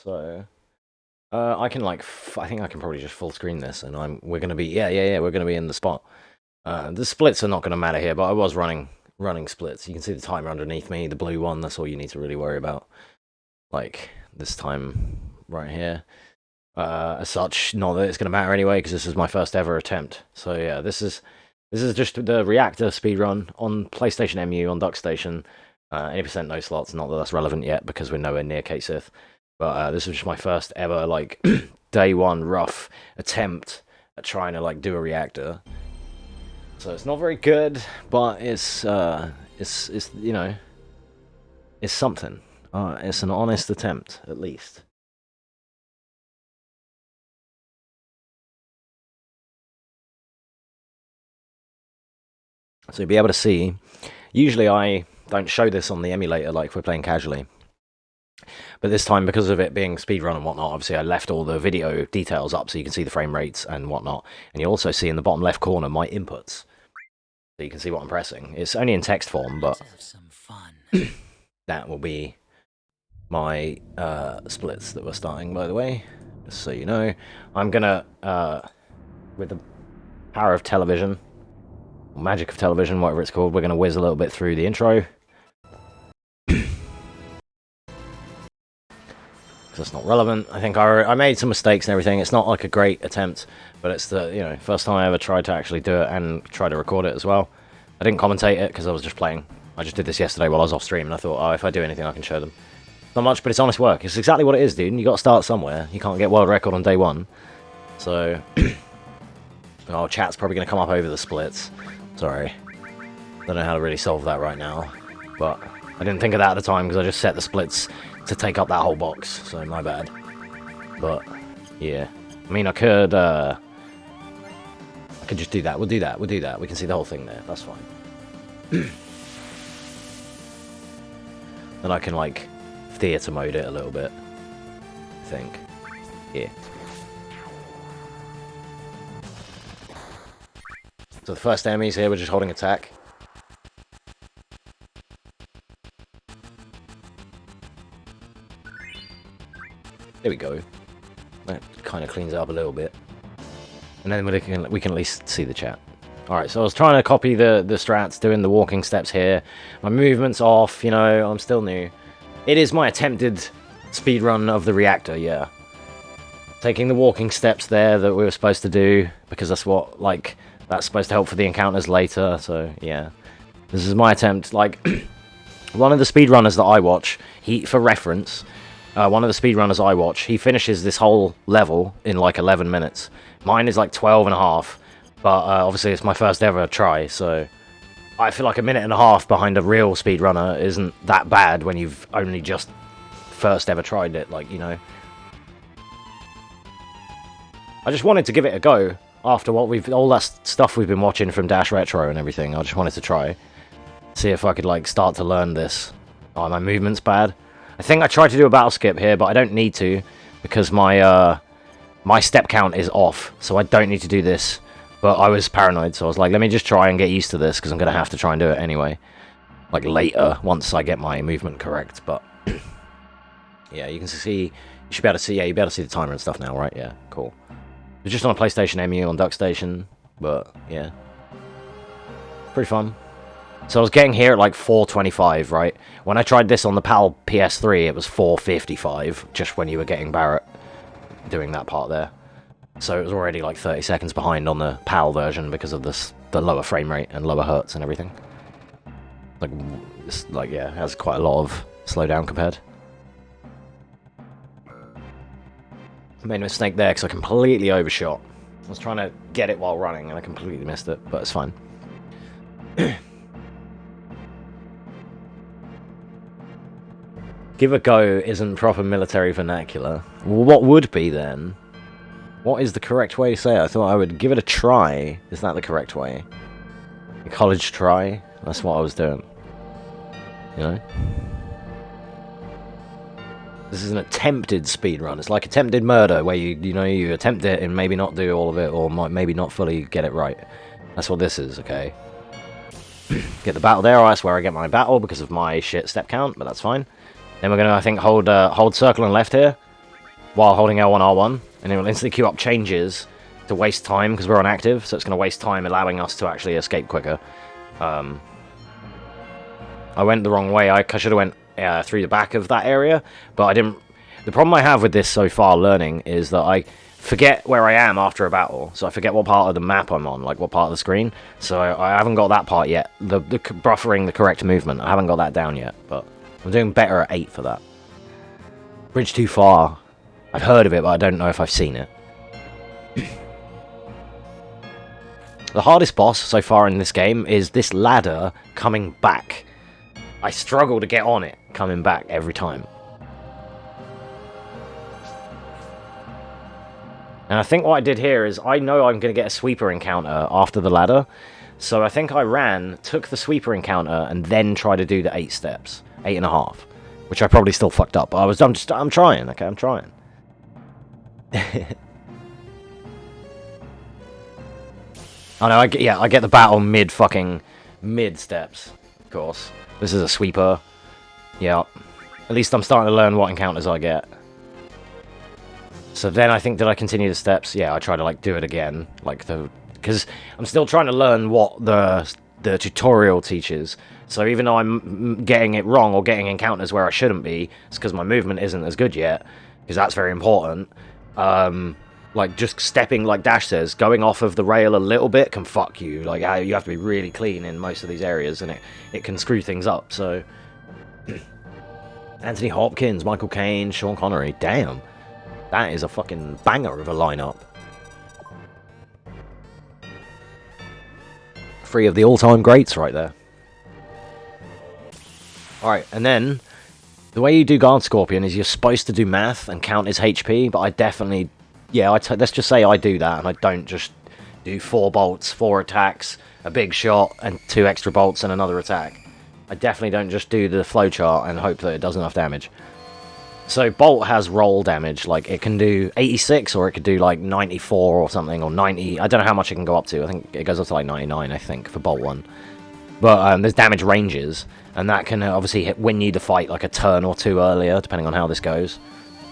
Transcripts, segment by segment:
So I can like I think I can probably just full screen this, and we're gonna be we're gonna be in the spot. The splits are not gonna matter here, but I was running splits. You can see the timer underneath me, the blue one. That's all you need to really worry about. Like this time right here. As such, not that it's gonna matter anyway, because this is my first ever attempt. So yeah, this is just the Reactor speedrun on PlayStation MU on DuckStation. 80% no slots. Not that that's relevant yet because we're nowhere near K-Sith. But this was just my first ever like day one rough attempt at trying to like do a reactor. So it's not very good, but it's you know, it's something. It's an honest attempt at least. So you'll be able to see. Usually I don't show this on the emulator like if we're playing casually. But this time, because of it being speedrun and whatnot, obviously I left all the video details up so you can see the frame rates and whatnot. And you'll also see in the bottom left corner my inputs. So you can see what I'm pressing. It's only in text form, but that will be my splits that we're starting, by the way. Just so you know. I'm gonna, with the power of television, or magic of television, whatever it's called, we're gonna whiz a little bit through the intro. That's not relevant. I think I made some mistakes and everything. It's not like a great attempt, but it's the first time I ever tried to actually do it and try to record it as well. I didn't commentate it because I was just playing. I just did this yesterday while I was off stream, and I thought, oh, if I do anything, I can show them. Not much, but it's honest work. It's exactly what it is, dude. You got to start somewhere. You can't get world record on day one. So, oh, chat's probably going to come up over the splits. Sorry, don't know how to really solve that right now, but I didn't think of that at the time because I just set the splits to take up that whole box, so my bad. But yeah, I mean, I could just do that. We'll do that. We can see the whole thing there. That's fine. Then I can like theater mode it a little bit. I think. Yeah. So the first enemies here, we're just holding attack. There we go. That kind of cleans it up a little bit. And then we can at least see the chat. Alright, so I was trying to copy the strats, doing the walking steps here. My movement's off, you know, I'm still new. It is my attempted speedrun of the reactor, yeah. Taking the walking steps there that we were supposed to do, because that's what, like, that's supposed to help for the encounters later, so yeah. This is my attempt, like, one of the speedrunners that I watch, for reference, one of the speedrunners I watch, he finishes this whole level in like 11 minutes. Mine is like 12 and a half, but obviously it's my first ever try, so I feel like a minute and a half behind a real speedrunner isn't that bad when you've only just first ever tried it, like, you know. I just wanted to give it a go after all that stuff we've been watching from Dash Retro and everything. I just wanted to try, see if I could like start to learn this. Oh, my movement's bad. I think I tried to do a battle skip here, but I don't need to, because my my step count is off, so I don't need to do this. But I was paranoid, so I was like, let me just try and get used to this, because I'm going to have to try and do it anyway. Like, later, once I get my movement correct, but... yeah, you can see... You should be able to see... Yeah, you'll be able to see the timer and stuff now, right? Yeah, cool. It's just on a PlayStation MU on DuckStation, but, yeah. Pretty fun. So I was getting here at like 4:25, right? When I tried this on the PAL PS3, it was 4:55, just when you were getting Barrett doing that part there. So it was already like 30 seconds behind on the PAL version because of the lower frame rate and lower hertz and everything. Like, it's like, yeah, it has quite a lot of slowdown compared. I made a mistake there because I completely overshot. I was trying to get it while running and I completely missed it, but it's fine. Give a go isn't proper military vernacular. Well, what would be then? What is the correct way to say it? I thought I would give it a try. Is that the correct way? A college try? That's what I was doing. You know? This is an attempted speedrun. It's like attempted murder, where you attempt it and maybe not do all of it, or might maybe not fully get it right. That's what this is, okay? Get the battle there. Oh, that's where I get my battle because of my shit step count, but that's fine. Then we're gonna, I think, hold circle and left here. while holding L1 R1, and it will instantly queue up changes to waste time because we're on active, so it's going to waste time allowing us to actually escape quicker. I went the wrong way. I should have went through the back of that area, but I didn't. The problem I have with this so far learning is that I forget where I am after a battle, so I forget what part of the map I'm on, like what part of the screen, so I haven't got that part yet. The buffering the correct movement, I haven't got that down yet, but I'm doing better at 8 for that. Bridge too far. I've heard of it, but I don't know if I've seen it. The hardest boss so far in this game is this ladder coming back. I struggle to get on it coming back every time. And I think what I did here is, I know I'm going to get a sweeper encounter after the ladder, so I think I ran, took the sweeper encounter, and then tried to do the 8 steps. 8.5. Which I probably still fucked up, but I'm trying, okay, I'm trying. Oh no, I get the battle mid steps, of course. This is a sweeper. Yeah. At least I'm starting to learn what encounters I get. So then I think, did I continue the steps? Yeah, I try to like do it again, like because I'm still trying to learn what the tutorial teaches. So even though I'm getting it wrong or getting encounters where I shouldn't be, it's because my movement isn't as good yet, because that's very important. Like just stepping, like Dash says, going off of the rail a little bit can fuck you. Like you have to be really clean in most of these areas, and it can screw things up. So Anthony Hopkins, Michael Caine, Sean Connery, damn. That is a fucking banger of a lineup. 3 of the all-time greats right there. Alright, and then the way you do Guard Scorpion is you're supposed to do math and count his HP, but I definitely... Yeah, let's just say I do that, and I don't just do 4 bolts, 4 attacks, a big shot, and 2 extra bolts and another attack. I definitely don't just do the flowchart and hope that it does enough damage. So Bolt has roll damage, like it can do 86 or it could do like 94 or something, or 90, I don't know how much it can go up to. I think it goes up to like 99, I think, for Bolt 1. But there's damage ranges, and that can obviously win you the fight like a turn or 2 earlier, depending on how this goes.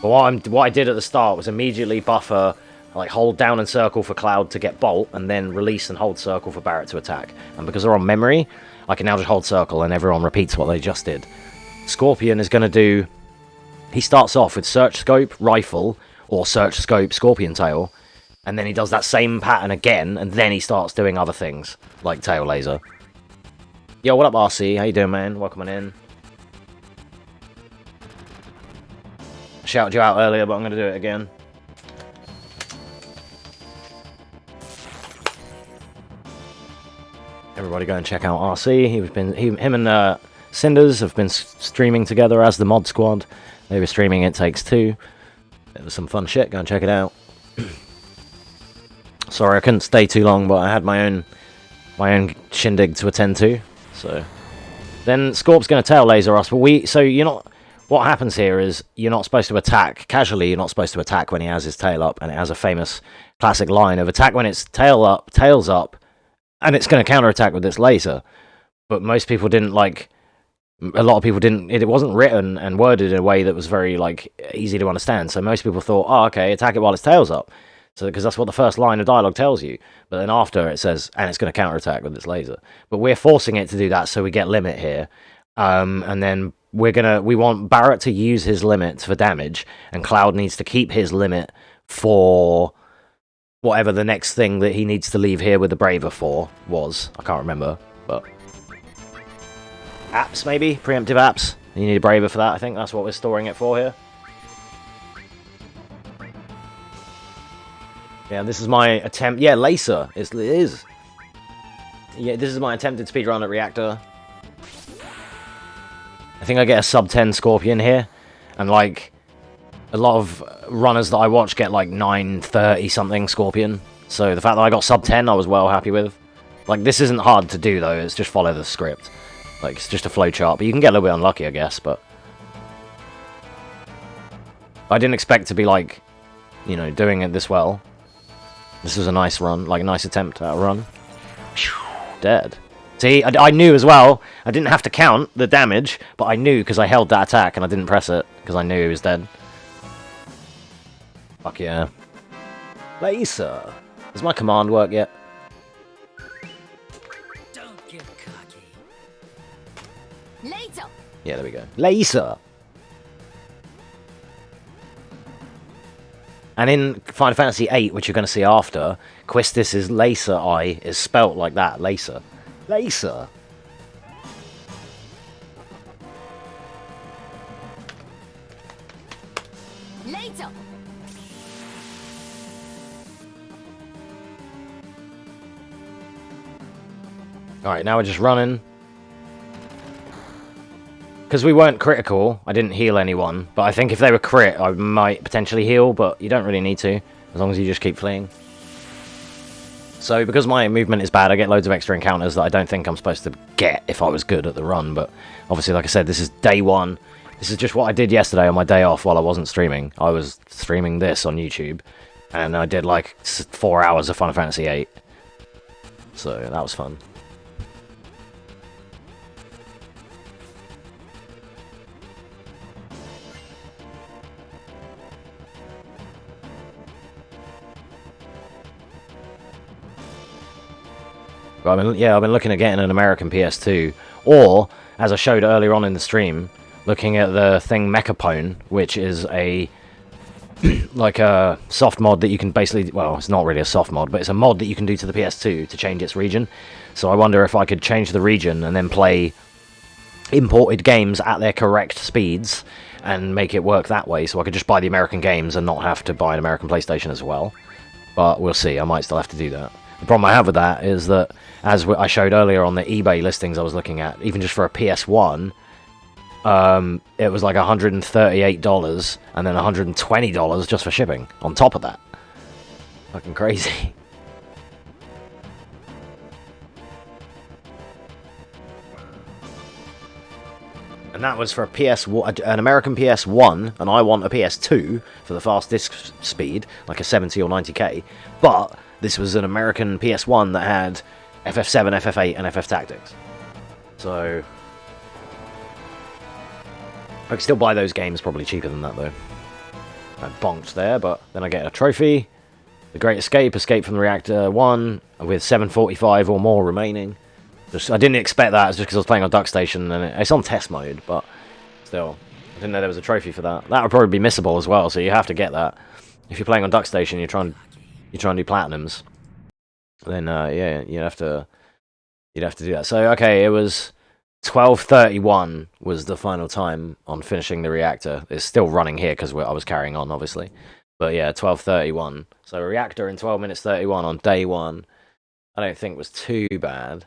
But what I did at the start was immediately buffer, like hold down and circle for Cloud to get Bolt, and then release and hold circle for Barret to attack. And because they're on memory, I can now just hold circle and everyone repeats what they just did. Scorpion is going to do... He starts off with Search Scope, Rifle, or Search Scope, Scorpion Tail, and then he does that same pattern again, and then he starts doing other things, like Tail Laser. Yo, what up, RC? How you doing, man? Welcome on in. Shouted you out earlier, but I'm going to do it again. Everybody go and check out RC. Him and Cinders have been streaming together as the Mod Squad. They were streaming It Takes Two. It was some fun shit. Go and check it out. Sorry, I couldn't stay too long, but I had my own shindig to attend to. So then Scorp's going to tail laser us, but so you're not. What happens here is you're not supposed to attack casually. You're not supposed to attack when he has his tail up, and it has a famous classic line of attack when it's tails up, and it's going to counterattack with this laser. But most people didn't like. A lot of people didn't. It wasn't written and worded in a way that was very like easy to understand. So most people thought, "Oh, okay, attack it while its tail's up." So because that's what the first line of dialogue tells you. But then after it says, "And it's going to counterattack with its laser." But we're forcing it to do that, so we get limit here, and then we want Barret to use his limit for damage, and Cloud needs to keep his limit for whatever the next thing that he needs to leave here with the Braver for was. I can't remember, but. Apps, maybe? Preemptive apps. You need a Braver for that, I think. That's what we're storing it for here. Yeah, this is my attempt. Yeah, Lacer. It is. Yeah, this is my attempted speedrun at Reactor. I think I get a sub 10 Scorpion here. And, like, a lot of runners that I watch get, like, 930 something Scorpion. So the fact that I got sub 10, I was well happy with. Like, this isn't hard to do, though. It's just follow the script. Like, it's just a flowchart, but you can get a little bit unlucky, I guess, but... I didn't expect to be, like, you know, doing it this well. This was a nice run, like a nice attempt at a run. Dead. See, I knew as well, I didn't have to count the damage, but I knew because I held that attack and I didn't press it, because I knew he was dead. Fuck yeah. Laser! Does my command work yet? Don't get cocky. Laser! Yeah, there we go. Laser! And in Final Fantasy VIII, which you're going to see after, Quistis' laser eye is spelt like that. Laser. Laser! Laser! Alright, now we're just running. Because we weren't critical, I didn't heal anyone. But I think if they were crit, I might potentially heal, but you don't really need to. As long as you just keep fleeing. So, because my movement is bad, I get loads of extra encounters that I don't think I'm supposed to get if I was good at the run. But obviously, like I said, this is day one. This is just what I did yesterday on my day off while I wasn't streaming. I was streaming this on YouTube. And I did like 4 hours of Final Fantasy VIII. So, that was fun. I've been looking at getting an American PS2, or, as I showed earlier on in the stream, looking at the thing Mechapone, which is a, like a soft mod that you can basically, well, it's not really a soft mod, but it's a mod that you can do to the PS2 to change its region. So I wonder if I could change the region and then play imported games at their correct speeds and make it work that way, so I could just buy the American games and not have to buy an American PlayStation as well. But we'll see, I might still have to do that. The problem I have with that is that, as I showed earlier on the eBay listings I was looking at, even just for a PS1, it was like $138 and then $120 just for shipping on top of that. Fucking crazy. And that was for a an American PS1, and I want a PS2 for the fast disc speed, like a 70 or 90k. But this was an American PS1 that had FF7, FF8, and FF Tactics. So I could still buy those games probably cheaper than that, though. I bonked there, but then I get a trophy. The Great Escape, Escape from the Reactor 1, with 745 or more remaining. I didn't expect that, it's just because I was playing on Duck Station, and it's on test mode, but still, I didn't know there was a trophy for that. That would probably be missable as well, so you have to get that. If you're playing on Duck Station, you're trying to do platinums, then yeah, you'd have to do that. So okay, it was 12:31 was the final time on finishing the reactor. It's still running here because I was carrying on, obviously, but yeah, 12:31. So a reactor in 12 minutes 31 on day one, I don't think was too bad.